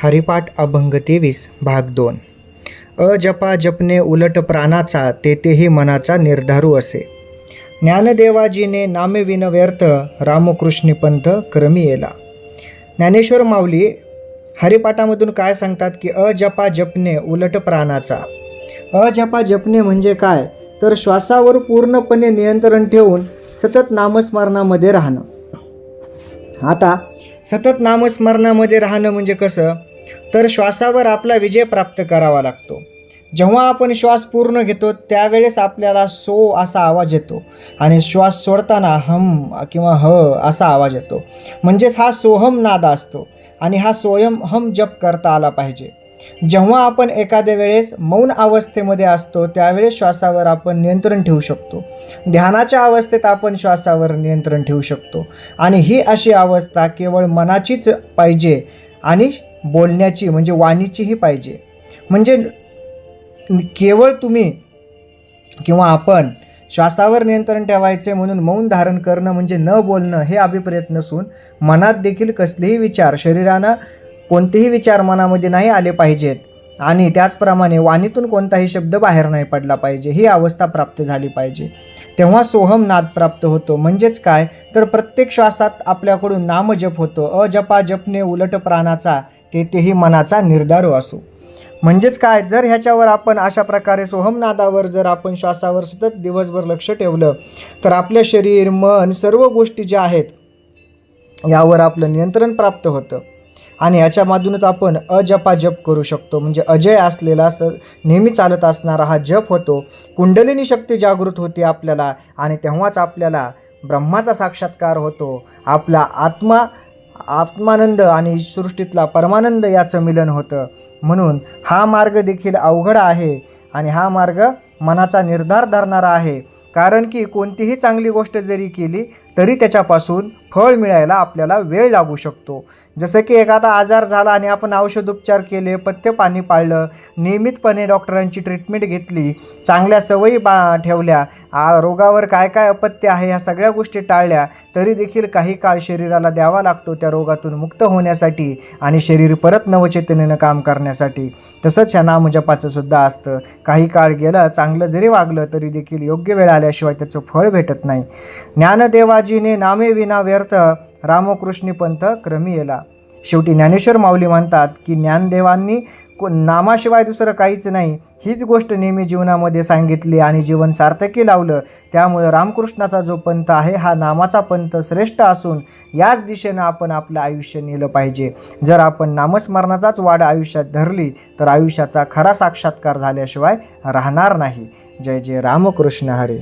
हरिपाठ अभंग 23 भाग 2. अजपा जपणे उलट प्राणाचा, तेथेही मनाचा निर्धारू असे. ज्ञानदेवाजीने नामे विन व्यर्थ, रामकृष्णी पंथ क्रमी येला. ज्ञानेश्वर माऊली हरिपाठामधून काय सांगतात की अजपा जपणे उलट प्राणाचा. अजपा जपणे म्हणजे काय, तर श्वासावर पूर्णपणे नियंत्रण ठेवून सतत नामस्मरणामध्ये राहणं. आता सतत नामस्मरणामध्ये राहणं म्हणजे कसं, तर श्वासावर आपला विजय प्राप्त करावा लागतो. जेव्हा आपण श्वास पूर्ण घेतो त्यावेळेस आपल्याला सो असा आवाज येतो आणि श्वास सोडताना हम किंवा ह असा आवाज येतो. म्हणजेच हा सोहम नाद असतो आणि हा सोयम हम जप करता आला पाहिजे. जेव्हा आपण एखाद्या वेळेस मौन अवस्थेमध्ये असतो त्यावेळेस श्वासावर आपण नियंत्रण ठेवू शकतो. ध्यानाच्या अवस्थेत आपण श्वासावर नियंत्रण ठेवू शकतो आणि ही अशी अवस्था केवळ मनाचीच पाहिजे आणि बोलण्याची म्हणजे वाणीचीही पाहिजे. म्हणजे केवळ तुम्ही किंवा आपण श्वासावर नियंत्रण ठेवायचे म्हणून मौन धारण करणं म्हणजे न बोलणं हे अभिप्रेत नसून मनात देखील कसलेही विचार, शरीरानं कोणतेही विचार मनामध्ये नाही आले पाहिजेत आणि त्याचप्रमाणे वाणीतून कोणताही शब्द बाहेर नाही पडला पाहिजे. ही अवस्था प्राप्त झाली पाहिजे. तेव्हा सोहम नाद प्राप्त होतो. म्हणजेच काय, तर प्रत्येक श्वासात आपल्याकडून नामजप होतो. अजपा जपणे उलट प्राणाचा, तेथेही मनाचा निर्धारू असो. म्हणजेच काय, जर ह्याच्यावर आपण अशा प्रकारे सोहमनादावर जर आपण श्वासावर सतत दिवसभर लक्ष ठेवलं तर आपलं शरीर, मन, सर्व गोष्टी ज्या आहेत यावर आपलं नियंत्रण प्राप्त होतं आणि याच्यामधूनच आपण अजपा जप करू शकतो. म्हणजे अजय असलेला नेहमी चालत असणारा हा जप होतो. कुंडलिनी शक्ती जागृत होते आपल्याला आणि तेव्हाच आपल्याला ब्रह्माचा साक्षात्कार होतो. आपला आत्मानंद आणि सृष्टीतला परमानंद याचं मिलन होतं. म्हणून हा मार्ग देखील अवघड आहे आणि हा मार्ग मनाचा निर्धार धरणारा आहे. कारण की कोणतीही चांगली गोष्ट जरी केली तरी त्याच्यापासून फळ मिळायला आपल्याला वेळ लागू शकतो. जसं की एखादा आजार झाला आणि आपण औषधोपचार केले, पथ्य पाणी पाळलं, नियमितपणे डॉक्टरांची ट्रीटमेंट घेतली, चांगल्या सवयी ठेवल्या, रोगावर काय काय अपत्य आहे ह्या सगळ्या गोष्टी टाळल्या, तरी देखील काही काळ शरीराला द्यावा लागतो त्या रोगातून मुक्त होण्यासाठी आणि शरीर परत नवचेतनेनं काम करण्यासाठी. तसंच ह्या नामजपाचं सुद्धा असतं. काही काळ गेलं, चांगलं जरी वागलं तरी देखील योग्य वेळ आल्याशिवाय त्याचं फळ भेटत नाही. ज्ञानदेवाजीने नामे विना व्यर्थ, रामकृष्णी पंथ क्रमी येला. शेवटी ज्ञानेश्वर माऊली म्हणतात की ज्ञानदेवांनी नामाशिवाय दुसरं काहीच नाही हीच गोष्ट नेहमी जीवनामध्ये सांगितली आणि जीवन सार्थकी लावलं. त्यामुळे रामकृष्णाचा जो पंथ आहे हा नामाचा पंथ श्रेष्ठ असून याच दिशेनं आपण आपलं आयुष्य नेलं पाहिजे. जर आपण नामस्मरणाचाच वाढ आयुष्यात धरली तर आयुष्याचा खरा साक्षात्कार झाल्याशिवाय राहणार नाही. जय जय रामकृष्ण हरी.